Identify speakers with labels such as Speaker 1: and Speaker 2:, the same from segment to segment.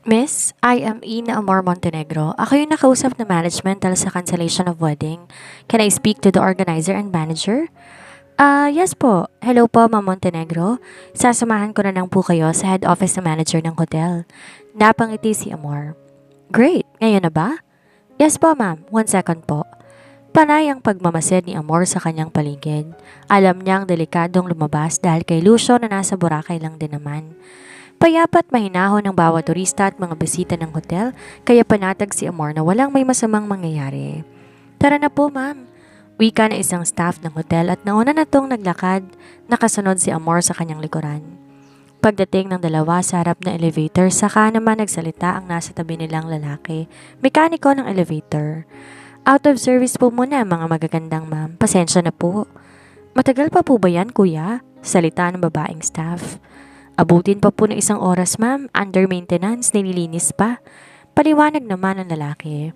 Speaker 1: Miss, I am Ina Amor Montenegro. Ako yung nakausap na management dahil sa cancellation of wedding. Can I speak to the organizer and manager? Yes po. Hello po, Ma'am Montenegro. Sasamahan ko na lang po kayo sa head office na manager ng hotel. Napangiti si Amor. Great! Ngayon na ba? Yes po, ma'am. 1 second po. Panay ang pagmamasid ni Amor sa kanyang paligid. Alam niyang delikadong lumabas dahil kay Lucio na nasa Boracay lang din naman. Payapat mahinahon ng bawat turista at mga bisita ng hotel, kaya panatag si Amor na walang may masamang mangyayari. Tara na po, ma'am. Wika na isang staff ng hotel at nauna na tong naglakad, nakasunod si Amor sa kanyang likuran. Pagdating ng dalawa sa harap ng elevator, saka naman nagsalita ang nasa tabi nilang lalaki, mekaniko ng elevator. Out of service po muna mga magagandang ma'am, pasensya na po. Matagal pa po ba yan, kuya? Salita ng babaeng staff. Abutin pa po ng 1 oras, ma'am. Under maintenance, nililinis pa. Paliwanag naman ng lalaki.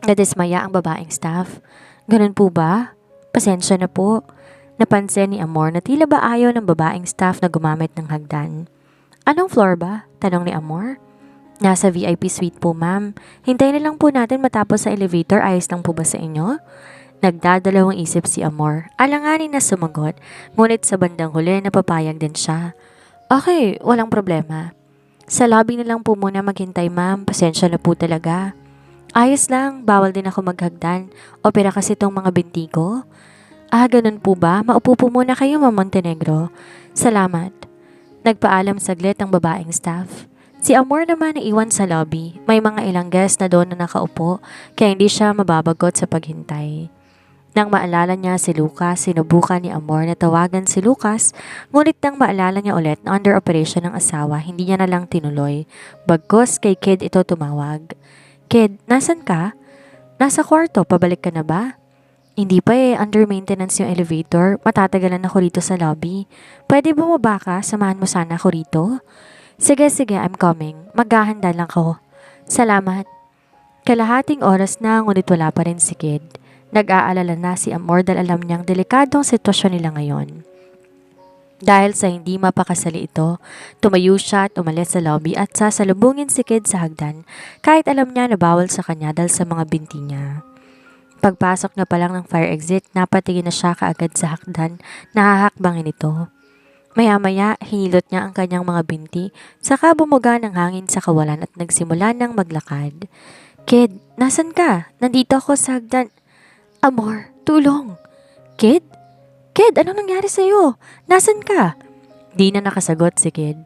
Speaker 1: Nadismaya ang babaeng staff. Ganun po ba? Pasensya na po. Napansin ni Amor na tila ba ayaw ng babaeng staff na gumamit ng hagdan. Anong floor ba? Tanong ni Amor. Nasa VIP suite po, ma'am. Hintayin na lang po natin matapos sa elevator. Ayos lang po ba sa inyo? Nagdadalawang isip si Amor. Alanganin na sumagot. Ngunit sa bandang huli napapayag din siya. Okay, walang problema. Sa lobby na lang po muna maghintay, ma'am. Pasensya na po talaga. Ayos lang, bawal din ako maghagdan. Opera kasi tong mga binti ko. Ganun po ba? Maupo po muna kayo, Ma'am Montenegro. Salamat. Nagpaalam saglit ang babaeng staff. Si Amor naman naiwan sa lobby. May mga ilang guest na doon na nakaupo, kaya hindi siya mababagot sa paghintay. Nang maalala niya si Lucas, sinubukan ni Amor na tawagan si Lucas, ngunit nang maalala niya ulit na under operation ng asawa, hindi niya na lang tinuloy. Bagkus kay Kid ito tumawag. Kid, nasan ka? Nasa kwarto, pabalik ka na ba? Hindi pa under maintenance yung elevator. Matatagalan ako rito sa lobby. Pwede bumaba ka? Samahan mo sana ako rito? Sige, I'm coming. Maghahanda lang ako. Salamat. Kalahating oras na ngunit wala pa rin si Kid. Nag-aalala na si Amor dahil alam niyang delikadong sitwasyon nila ngayon. Dahil sa hindi mapakasali ito, tumayo siya at umalis sa lobby at sasalubungin si Kid sa hagdan kahit alam niya na bawal sa kanya dahil sa mga binti niya. Pagpasok na pa lang ng fire exit, napatingin na siya kaagad sa hagdan, nahahakbangin ito. Maya-maya, hinilot niya ang kanyang mga binti, saka bumuga ng hangin sa kawalan at nagsimula ng maglakad. Kid, nasan ka? Nandito ako sa hagdan. Amor, tulong! Kid? Kid, anong nangyari sa'yo? Nasaan ka? Di na nakasagot si Kid.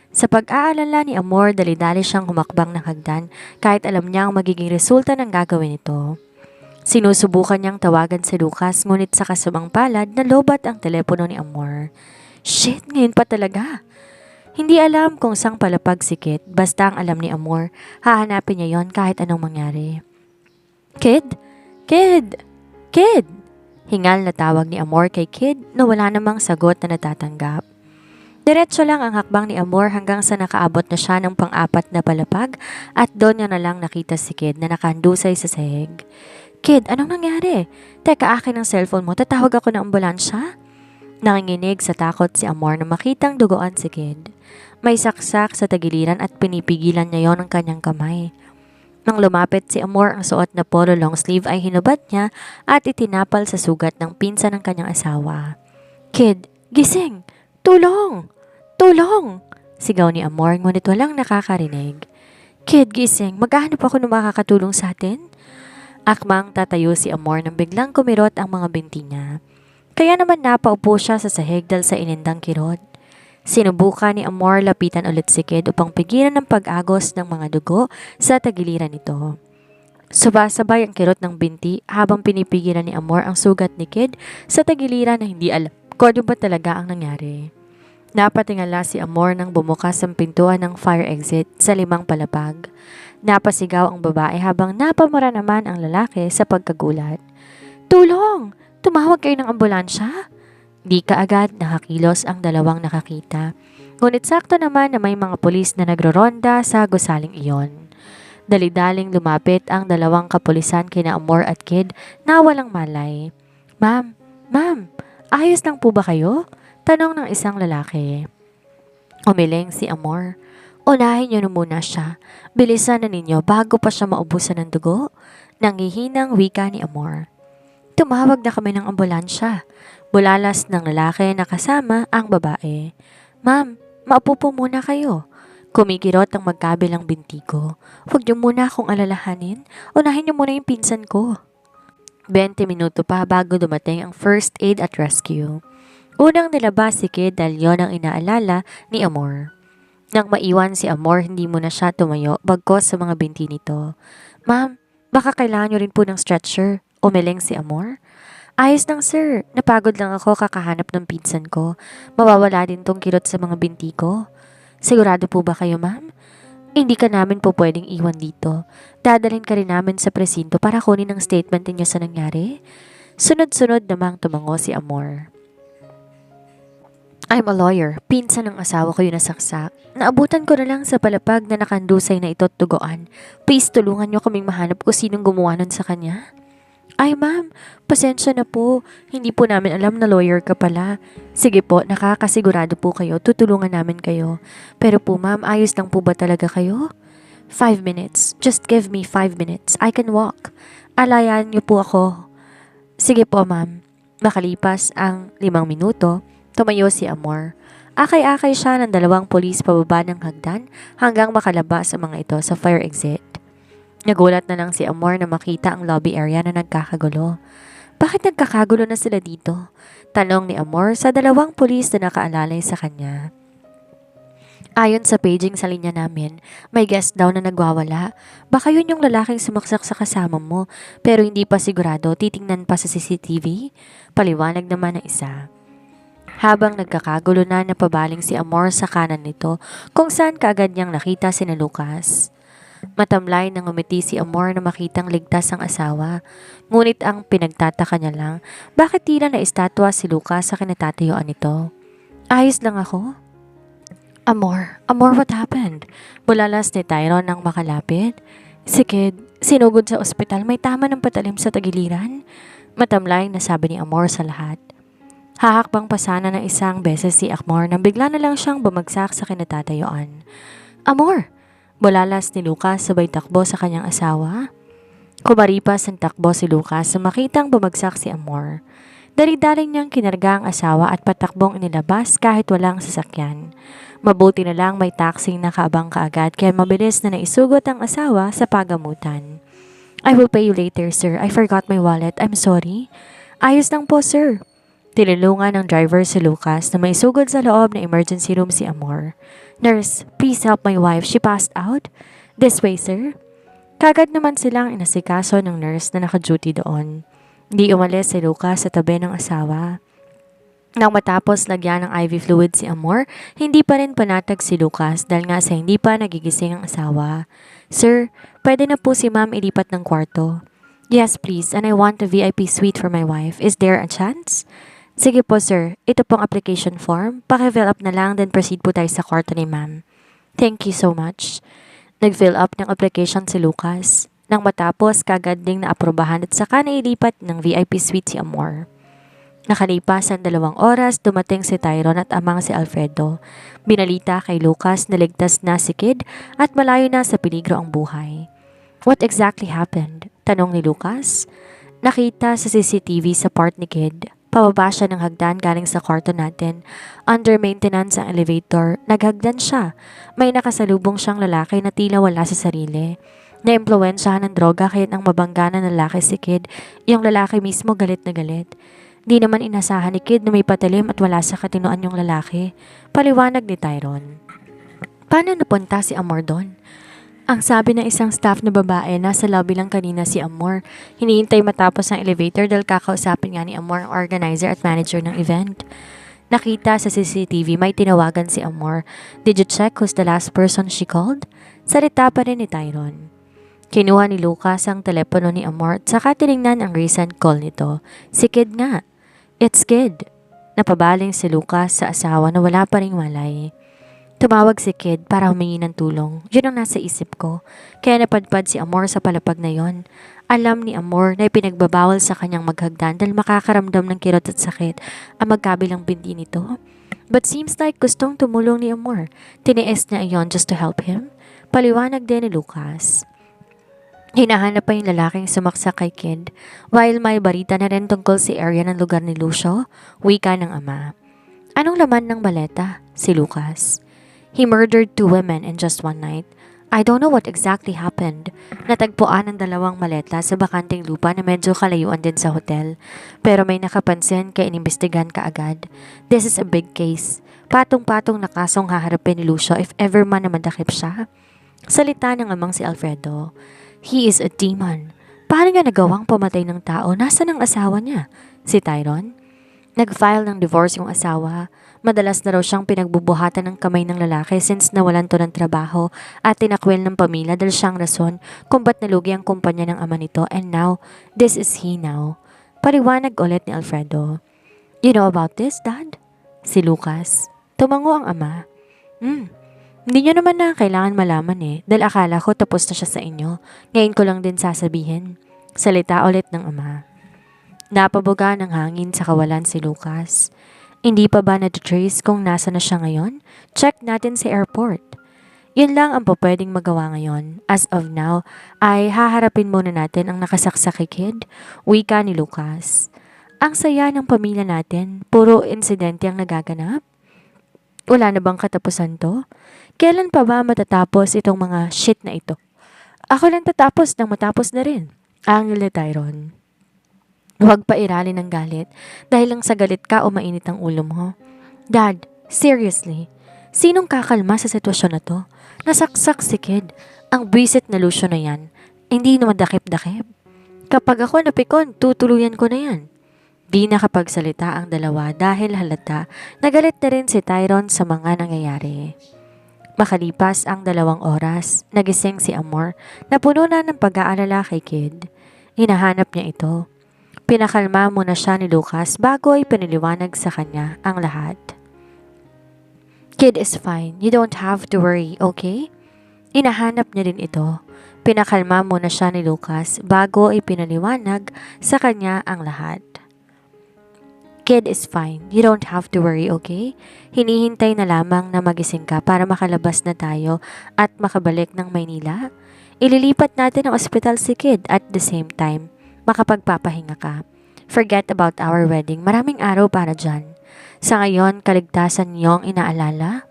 Speaker 1: Sa pag-aalala ni Amor, dali-dali siyang humakbang ng hagdan kahit alam niya ang magiging resulta ng gagawin nito. Sinusubukan niyang tawagan si Lucas ngunit sa kasamang palad nalobat ang telepono ni Amor. Shit, ngayon pa talaga. Hindi alam kung sang palapag si Kid, basta ang alam ni Amor, hahanapin niya yon kahit anong mangyari. Kid? Kid! Kid! Hingal na tawag ni Amor kay Kid na wala namang sagot na natatanggap. Diretso lang ang hakbang ni Amor hanggang sa nakaabot na siya ng pang-4 na palapag at doon niya na lang nakita si Kid na nakahandusay sa sahig. Kid, anong nangyari? Teka, akin ang cellphone mo, tatawag ako ng ambulansya? Nanginginig sa takot si Amor na makitang dugoan si Kid. May saksak sa tagiliran at pinipigilan niya yon ng kanyang kamay. Nang lumapit si Amor, ang suot na polo long sleeve ay hinubad niya at itinapal sa sugat ng pinsan ng kanyang asawa. Kid, gising! Tulong! Tulong! Sigaw ni Amor ngunit walang nakakarinig. Kid, gising! Maghahanap ako ng makakatulong sa atin? Akmang tatayo si Amor nang biglang kumirot ang mga binti niya. Kaya naman napaupo siya sa sahig dahil sa inindang kirot. Sinubukan ni Amor lapitan ulit si Kid upang pigilan ang pag-agos ng mga dugo sa tagiliran nito. Subasabay ang kirot ng binti habang pinipigilan ni Amor ang sugat ni Kid sa tagiliran na hindi alam kung ano ba talaga ang nangyari. Napatingala si Amor nang bumukas ang pintuan ng fire exit sa 5 palapag. Napasigaw ang babae habang napamura naman ang lalaki sa pagkagulat. Tulong! Tumawag kayo ng ambulansya? Di kaagad nakakilos ang dalawang nakakita. Ngunit sakto naman na may mga pulis na nagroronda sa gusaling iyon. Dali-daling lumapit ang dalawang kapulisan kina Amor at Kid na walang malay. Ma'am, ayos lang po ba kayo? Tanong ng isang lalaki. Umiling si Amor. Unahin niyo na muna siya. Bilisan na ninyo bago pa siya maubusan ng dugo. Nanghihinang wika ni Amor. Tumawag na kami ng ambulansya. Bulalas ng lalaki na kasama ang babae. Ma'am, maupo po muna kayo. Kumikirot ang magkabilang binti ko. Huwag niyo muna akong alalahanin. Unahin niyo muna yung pinsan ko. 20 minuto pa bago dumating ang first aid at rescue. Unang nilabas si Kid dahil yon ang inaalala ni Amor. Nang maiwan si Amor, hindi muna siya tumayo bagkos sa mga binti nito. Ma'am, baka kailangan niyo rin po ng stretcher. Umiling si Amor. Ayos lang sir, napagod lang ako kakahanap ng pinsan ko. Mawawala din tong kirot sa mga binti ko. Sigurado po ba kayo ma'am? Hindi ka namin po pwedeng iwan dito. Dadalhin ka rin namin sa presinto para kunin ang statement ninyo sa nangyari. Sunod-sunod namang tumango si Amor. I'm a lawyer. Pinsan ng asawa ko yung nasaksak. Naabutan ko na lang sa palapag na nakandusay na ito't tugoan. Please tulungan niyo kaming mahanap kung sinong gumawa nun sa kanya. Ay ma'am, pasensya na po. Hindi po namin alam na lawyer ka pala. Sige po, nakakasigurado po kayo. Tutulungan namin kayo. Pero po ma'am, ayos lang po ba talaga kayo? 5 minutes. Just give me 5 minutes. I can walk. Alayan niyo po ako. Sige po ma'am. Makalipas ang 5 minuto, tumayo si Amor. Akay-akay siya ng 2 pulis pababa ng hagdan hanggang makalabas ang mga ito sa fire exit. Nagulat na lang si Amor na makita ang lobby area na nagkakagulo. Bakit nagkakagulo na sila dito? Tanong ni Amor sa 2 pulis na nakaalalay sa kanya. Ayon sa paging sa linya namin, may guest daw na nagwawala. Baka yun yung lalaking sumaksak sa kasama mo pero hindi pa sigurado, titingnan pa sa CCTV? Paliwanag naman ng isa. Habang nagkakagulo na napabaling si Amor sa kanan nito kung saan kaagad niyang nakita sina Lucas. Matamlay nang umiti si Amor na makitang ligtas ang asawa. Ngunit ang pinagtataka niya lang, bakit tila na estatwa si Lucas sa kinatatayuan nito? Ayos lang ako? Amor, what happened? Bulalas ni Tyron nang makalapit. Si Kid, sinugod sa ospital, may tama ng patalim sa tagiliran. Matamlay na sabi ni Amor sa lahat. Hahakbang pa sana ng isang beses si Amor nang bigla na lang siyang bumagsak sa kinatatayuan. Amor! Bulalas ni Lucas sabay takbo sa kanyang asawa. Kumaripas ang takbo si Lucas sa makitang bumagsak si Amor. Dali-daling niyang kinarga ang asawa at patakbong inilabas kahit walang sasakyan. Mabuti na lang may taxing nakaabang kaagad kaya mabilis na naisugot ang asawa sa pagamutan. I will pay you later sir. I forgot my wallet. I'm sorry. Ayos lang po sir. Tinulungan ng driver si Lucas na may sugod sa loob ng emergency room si Amor. Nurse, please help my wife. She passed out. This way, sir. Kagad naman silang inasikaso ng nurse na naka-duty doon. Hindi umalis si Lucas sa tabi ng asawa. Nang matapos lagyan ng IV fluid si Amor, hindi pa rin panatag si Lucas dahil nga sa hindi pa nagigising ang asawa. Sir, pwede na po si ma'am ilipat ng kwarto. Yes, please. And I want a VIP suite for my wife. Is there a chance? Sige po sir, ito pong application form. Paki-fill up na lang then proceed po tayo sa kwarto ni ma'am. Thank you so much. Nag-fill up ng application si Lucas. Nang matapos, kagad ding naaprobahan at saka nailipat ng VIP suite si Amor. Nakalipas ang 2 oras, dumating si Tyron at amang si Alfredo. Binalita kay Lucas na ligtas na si Kid at malayo na sa peligro ang buhay. What exactly happened? Tanong ni Lucas. Nakita sa CCTV sa part ni Kid. Pababa siya ng hagdan galing sa kwarto natin. Under maintenance ang elevator. Naghagdan siya. May nakasalubong siyang lalaki na tila wala sa sarili. Na-impluwensyahan ng droga kaya nang mabangga na lalaki si Kid. Yung lalaki mismo galit na galit. Di naman inasahan ni Kid na may patalim at wala sa katinoan yung lalaki. Paliwanag ni Tyron. Paano napunta si Amor doon? Ang sabi ng isang staff na babae, nasa lobby lang kanina si Amor. Hinihintay matapos ang elevator dahil kakausapin nga ni Amor ang organizer at manager ng event. Nakita sa CCTV may tinawagan si Amor. Did you check who's the last person she called? Salita pa rin ni Tyron. Kinuha ni Lucas ang telepono ni Amor at saka tinignan ang recent call nito. Si Kid nga. It's Kid. Napabaling si Lucas sa asawa na wala pa ring malay. Tumawag si Kid para humingi ng tulong. Yun ang nasa isip ko. Kaya napadpad si Amor sa palapag na yon. Alam ni Amor na ipinagbabawal sa kanyang maghagdan dahil makakaramdam ng kirot at sakit ang magkabilang binti nito. But seems like gustong tumulong ni Amor. Tiniis niya iyon just to help him. Paliwanag din ni Lucas. Hinahanap pa yung lalaking sumaksak kay Kid. While may barita na rin tungkol si area ng lugar ni Lucio, wika ng ama. Anong laman ng maleta? Si Lucas. He murdered 2 women in just one night. I don't know what exactly happened. Natagpuan ang 2 maleta sa bakanting lupa na medyo kalayuan din sa hotel. Pero may nakapansin kaya inimbestigan kaagad. This is a big case. Patong-patong na kasong haharapin ni Lucio if ever man na madakip siya. Salita ng amang si Alfredo. He is a demon. Paano nga nagawang pumatay ng tao? Nasaan ang asawa niya? Si Tyron? Nag-file ng divorce yung asawa. Madalas na raw siyang pinagbubuhatan ng kamay ng lalaki since nawalan to ng trabaho at tinakwil ng pamilya dahil siyang rason kung ba't nalugi ang kumpanya ng ama nito and now, this is he now. Paliwanag ulit ni Alfredo. You know about this, Dad? Si Lucas. Tumango ang ama. Hindi nyo naman na kailangan malaman dahil akala ko tapos na siya sa inyo. Ngayon ko lang din sasabihin. Salita ulit ng ama. Napabuga ng hangin sa kawalan si Lucas. Hindi pa ba na-trace kung nasa na siya ngayon? Check natin sa airport. Yun lang ang pwedeng magawa ngayon. As of now, ay haharapin muna natin ang nakasaksak kay Kid. Wika ni Lucas. Ang saya ng pamilya natin. Puro insidente ang nagaganap. Wala na bang katapusan to? Kailan pa ba matatapos itong mga shit na ito? Ako lang tatapos nang matapos na rin. Angel ni Tyron. Huwag pa irali ng galit dahil lang sa galit ka o mainit ang ulo mo. Dad, seriously, sinong kakalma sa sitwasyon na to? Nasaksak si Kid. Ang buwisit na Lucio na yan. Hindi naman dakip-dakip. Kapag ako napikon, tutuluyan ko na yan. Di nakapagsalita ang dalawa dahil halata nagalit na rin si Tyron sa mga nangyayari. Makalipas ang 2 oras, nagising si Amor na puno na ng pag-aalala kay Kid. Hinahanap niya ito. Pinakalma muna siya ni Lucas bago ay piniliwanag sa kanya ang lahat. Kid is fine. You don't have to worry, okay? Hinahanap niya din ito. Pinakalma muna siya ni Lucas bago ay pinaliwanag sa kanya ang lahat. Kid is fine. You don't have to worry, okay? Hinihintay na lamang na magising ka para makalabas na tayo at makabalik ng Maynila. Ililipat natin ang ospital si Kid at the same time, makapagpapahinga ka. Forget about our wedding. Maraming araw para dyan. Sa ngayon, kaligtasan niyong inaalala?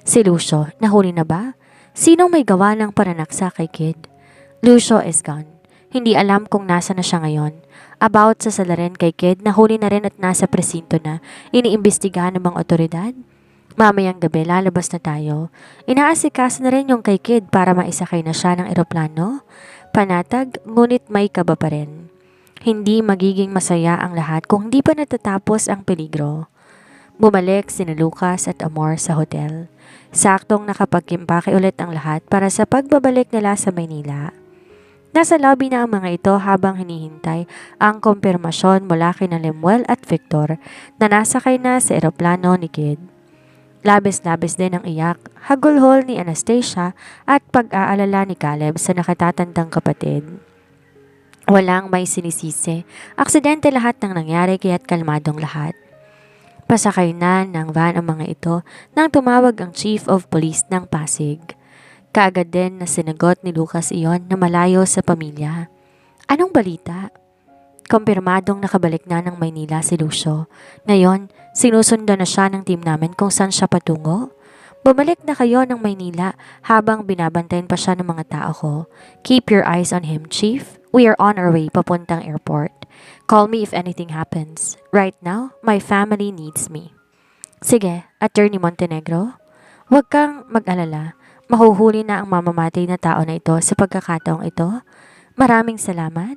Speaker 1: Si Lucio, nahuli na ba? Sinong may gawa ng paranaksa kay Kid? Lucio is gone. Hindi alam kung nasa na siya ngayon. About sa salarin kay Kid, nahuli na rin at nasa presinto na. Iniimbestigahan ng mga otoridad. Mamayang gabi, lalabas na tayo. Inaasikaso na rin yung kay Kid para maisakay na siya ng eroplano. Panatag, ngunit may kaba pa rin. Hindi magiging masaya ang lahat kung hindi pa natatapos ang peligro. Bumalik sina Lucas at Amor sa hotel. Saktong nakapag-impake ulit ang lahat para sa pagbabalik nila sa Maynila. Nasa lobby na ang mga ito habang hinihintay ang kumpirmasyon mula kina Lemuel at Victor na nasakay na sa eroplano ni Kid. Labis-labis din ang iyak, hagulhol ni Anastasia at pag-aalala ni Caleb sa nakatatandang kapatid. Walang may sinisisi. Aksidente lahat ng nangyari kaya't kalmadong lahat. Pasakay na ng van ang mga ito nang tumawag ang Chief of Police ng Pasig. Kaagad din na sinagot ni Lucas iyon na malayo sa pamilya. Anong balita? Kumpirmadong nakabalik na ng Maynila si Lucio. Ngayon, sinusundan na siya ng team namin kung saan siya patungo. Bumalik na kayo ng Maynila habang binabantayan pa siya ng mga tao ko. Keep your eyes on him, Chief. We are on our way papuntang airport. Call me if anything happens. Right now, my family needs me. Sige, Attorney Montenegro. Huwag kang mag-alala. Mahuhuli na ang mamamatay na tao na ito sa pagkakataong ito. Maraming salamat.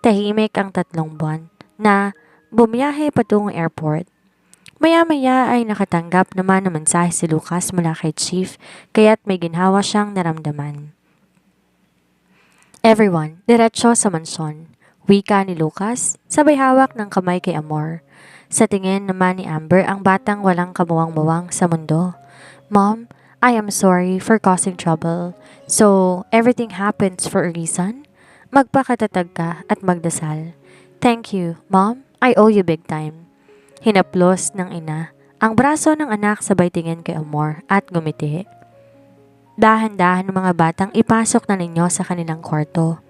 Speaker 1: Tahimik ang 3 buwan na bumiyahe patungong airport. Maya-maya ay nakatanggap naman ng mensahe si Lucas mula kay Chief kaya't may ginhawa siyang naramdaman. Everyone, diretso sa mansyon. Wika ni Lucas, sabay hawak ng kamay kay Amor. Sa tingin naman ni Amber ang batang walang kamuwang-muwang sa mundo. Mom, I am sorry for causing trouble. So, everything happens for a reason? Magpakatatag ka at magdasal. Thank you, Mom. I owe you big time. Hinaplos ng ina Ang braso ng anak sabay tingin kay Amor at ngumiti. Dahan-dahan ng mga batang ipasok na ninyo sa kanilang kwarto.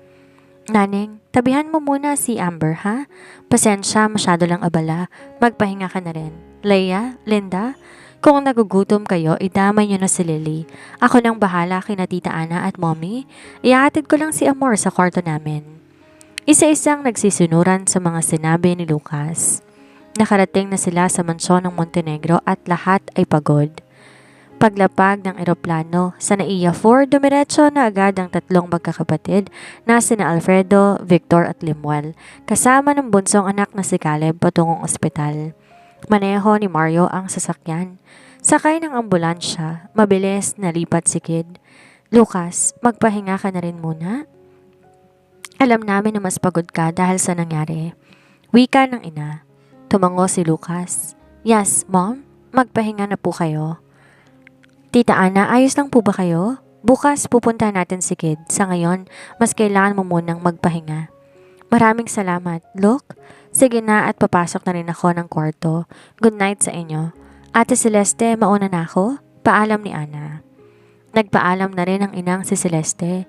Speaker 1: Naning, tabihan mo muna si Amber ha? Pasensya, masyado lang abala. Magpahinga ka na rin. Leia, Linda, kung nagugutom kayo, idamay nyo na si Lily. Ako nang bahala kina Tita Ana at Mommy. Ihahatid ko lang si Amor sa kwarto namin. Isa-isang nagsisunuran sa mga sinabi ni Lucas. Nakarating na sila sa mansyon ng Montenegro at lahat ay pagod. Paglapag ng eroplano sa Naiya 4, dumiretso na agad ang tatlong magkakapatid na sina Alfredo, Victor at Limuel, kasama ng bunsong anak na si Caleb patungong ospital. Maneho ni Mario ang sasakyan. Sakay ng ambulansya, mabilis nalipat si Kid. Lucas, magpahinga ka na rin muna. Alam namin na mas pagod ka dahil sa nangyari. Wika ng ina. Tumango si Lucas. Yes, Mom, magpahinga na po kayo. Tita Ana, ayos lang po ba kayo? Bukas pupunta natin si Kid. Sa ngayon, mas kailangan mo munang magpahinga. Maraming salamat. Look, sige na at papasok na rin ako ng kwarto. Good night sa inyo. Ate Celeste, mauna na ako? Paalam ni Ana. Nagpaalam na rin ang inang si Celeste.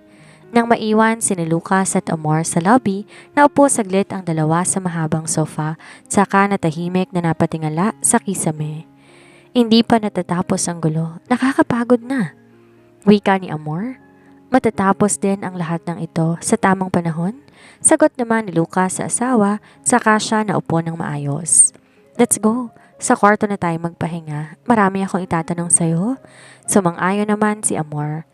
Speaker 1: Nang maiwan si Lucas at Amor sa lobby, naupo saglit ang dalawa sa mahabang sofa, saka natahimik na napatingala sa kisame. Hindi pa natatapos ang gulo. Nakakapagod na. Wika ni Amor. Matatapos din ang lahat ng ito sa tamang panahon? Sagot naman ni Lucas sa asawa, saka siya naupo ng maayos. Let's go. Sa kwarto na tayo magpahinga. Marami akong itatanong sa'yo. Sumang-ayon naman si Amor.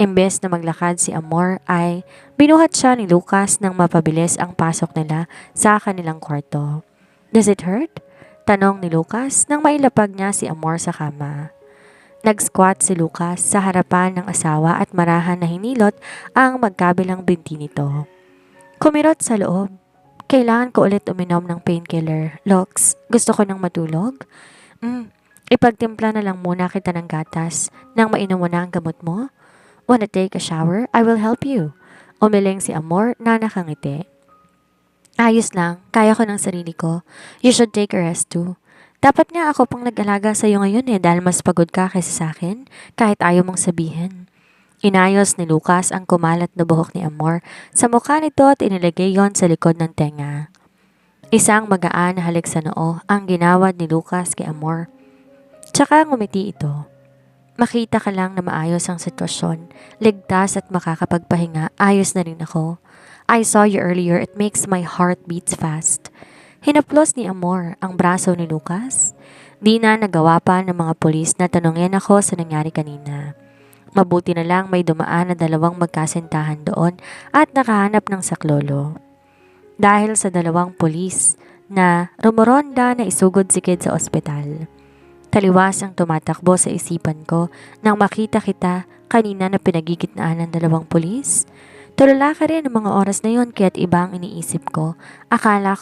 Speaker 1: Imbes na maglakad si Amor ay binuhat siya ni Lucas nang mapabilis ang pasok nila sa kanilang kwarto. Does it hurt? Tanong ni Lucas nang mailapag niya si Amor sa kama. Nag-squat si Lucas sa harapan ng asawa at marahan na hinilot ang magkabilang binti nito. Kumirot sa loob. Kailangan ko ulit uminom ng painkiller. Lux, gusto ko nang matulog? Ipagtimpla na lang muna kita ng gatas nang mainom mo na ang gamot mo. Wanna take a shower? I will help you. Umiling si Amor na nakangiti. Ayos lang, kaya ko ng sarili ko. You should take a rest too. Dapat nga ako pang nag-alaga sa iyo ngayon dahil mas pagod ka kaysa sa akin, kahit ayaw mong sabihin. Inayos ni Lucas ang kumalat na buhok ni Amor sa mukha nito at inilagay yon sa likod ng tenga. Isang magaan na halik sa noo ang ginawad ni Lucas kay Amor. Tsaka ngumiti ito. Makita ka lang na maayos ang sitwasyon, ligtas at makakapagpahinga, ayos na rin ako. I saw you earlier, it makes my heart beats fast. Hinaplos ni Amor ang braso ni Lucas. Di na nagawa pa ng mga pulis na tanungin ako sa nangyari kanina. Mabuti na lang may dumaan na dalawang magkasintahan doon at nakahanap ng saklolo. Dahil sa dalawang pulis na rumoronda na isugod si Kid sa ospital. Taliwas ang tumatakbo sa isipan ko nang makita kita kanina na pinagigitnaan ng dalawang pulis. Tulala ka rin ang mga oras na yon kaya't iba ang iniisip ko. Akala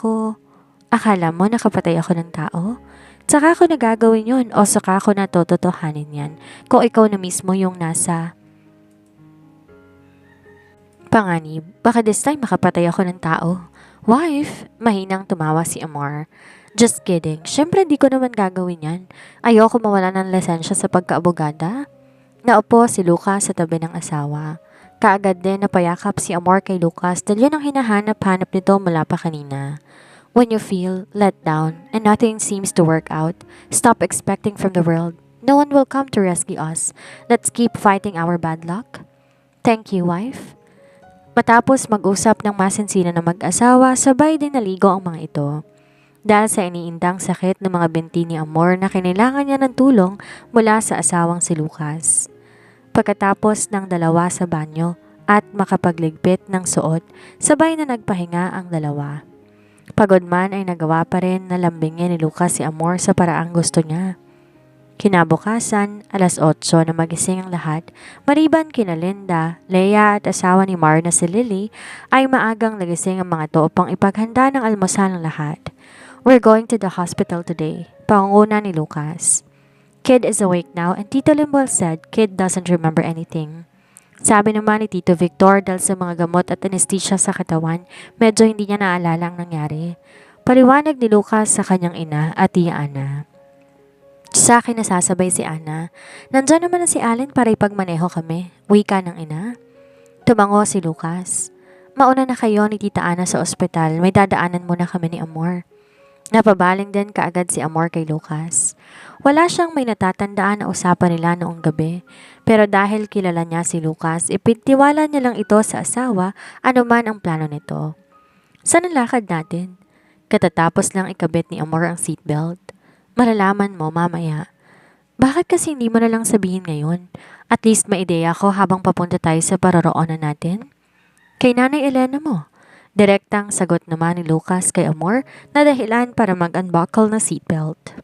Speaker 1: mo nakapatay ako ng tao? Saka ko nagagawin yon o saka ko natutotohanin yan kung ikaw na mismo yung nasa panganib. Baka this time makapatay ako ng tao. Wife, mahinang tumawa si Amor. Just kidding. Syempre di ko naman gagawin yan. Ayoko mawala ng lisensya sa pagkaabogada. Naupo si Lucas sa tabi ng asawa. Kaagad din napayakap si Amor kay Lucas dahil yun ang hinahanap-hanap nito mula pa kanina. When you feel let down and nothing seems to work out, stop expecting from the world. No one will come to rescue us. Let's keep fighting our bad luck. Thank you, wife. Matapos mag-usap ng masinsinan na mag-asawa, sabay din naligo ang mga ito. Dahil sa iniindang sakit ng mga binti ni Amor na kinailangan niya ng tulong mula sa asawang si Lucas. Pagkatapos ng dalawa sa banyo at makapagligpit ng suot, sabay na nagpahinga ang dalawa. Pagod man ay nagawa pa rin na lambingin ni Lucas si Amor sa paraang gusto niya. Kinabukasan, 8:00 na magising ang lahat, maliban kina Linda, Leia at asawa ni Mar na si Lily, ay maagang nagising ang mga to upang ipaghanda ng almusal ng lahat. We're going to the hospital today, pangunguna ni Lucas. Kid is awake now and Tito Limuel said Kid doesn't remember anything. Sabi naman ni Tito Victor dahil sa mga gamot at anesthesia sa katawan, medyo hindi niya naalala ang nangyari. Paliwanag ni Lucas sa kanyang ina at Tia Ana. Sa akin nasasabay si Ana. Nandyan naman na si Allen para ipagmaneho kami. Wika ng ina. Tumango si Lucas. Mauna na kayo ni Tita Ana sa ospital. May dadaanan muna kami ni Amor. Napabaling din kaagad si Amor kay Lucas. Wala siyang may natatandaan na usapan nila noong gabi. Pero dahil kilala niya si Lucas, ipintiwala niya lang ito sa asawa anuman ang plano nito. Saan ang lakad natin? Katatapos lang ikabit ni Amor ang seatbelt. Malalaman mo mamaya. Bakit kasi hindi mo na lang sabihin ngayon? At least may ideya ko habang papunta tayo sa paroroonan natin. Kay Nanay Elena mo. Direktang sagot naman ni Lucas kay Amor na dahilan para mag-unbuckle ng seatbelt.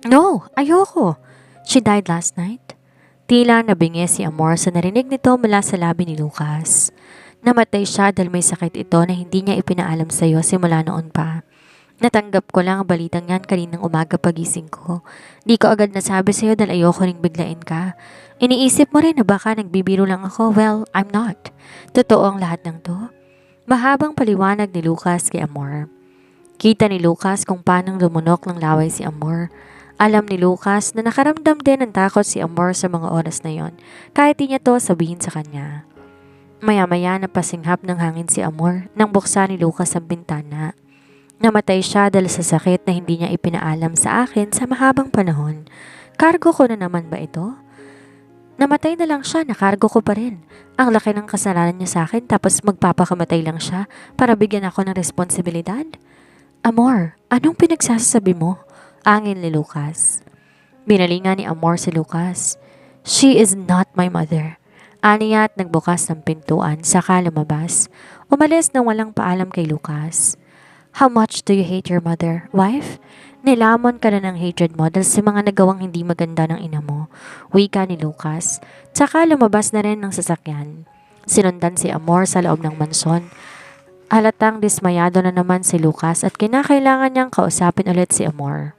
Speaker 1: No, ayoko. She died last night. Tila nabingi si Amor sa narinig nito mula sa labi ni Lucas. Namatay siya dahil may sakit ito na hindi niya ipinaalam sa iyo simula noon pa. Natanggap ko lang ang balitang yan kaninang umaga pagising ko. Di ko agad nasabi sa'yo dahil ayoko ring biglain ka. Iniisip mo rin na baka nagbibiro lang ako. Well, I'm not. Totoo ang lahat ng to. Mahabang paliwanag ni Lucas kay Amor. Kita ni Lucas kung paanong lumunok ng laway si Amor. Alam ni Lucas na nakaramdam din ng takot si Amor sa mga oras na yon, kahit di niya to sabihin sa kanya. Maya-maya napasinghap ng hangin si Amor nang buksan ni Lucas ang bintana. Namatay siya dahil sa sakit na hindi niya ipinaalam sa akin sa mahabang panahon. Kargo ko na naman ba ito? Namatay na lang siya, nakargo ko pa rin. Ang laki ng kasalanan niya sa akin tapos magpapakamatay lang siya para bigyan ako ng responsibilidad? Amor, anong pinagsasabi mo? Angin ni Lucas. Binalingan ni Amor si Lucas. She is not my mother. Aniya at nagbukas ng pintuan saka lumabas. Umalis nang walang paalam kay Lucas. How much do you hate your mother, wife? Nilamon ka na ng hatred mo dahil sa mga nagawang hindi maganda ng ina mo. Wika ni Lucas. Tsaka lumabas na rin ng sasakyan. Sinundan si Amor sa loob ng mansyon. Halatang dismayado na naman si Lucas at kinakailangan niyang kausapin ulit si Amor.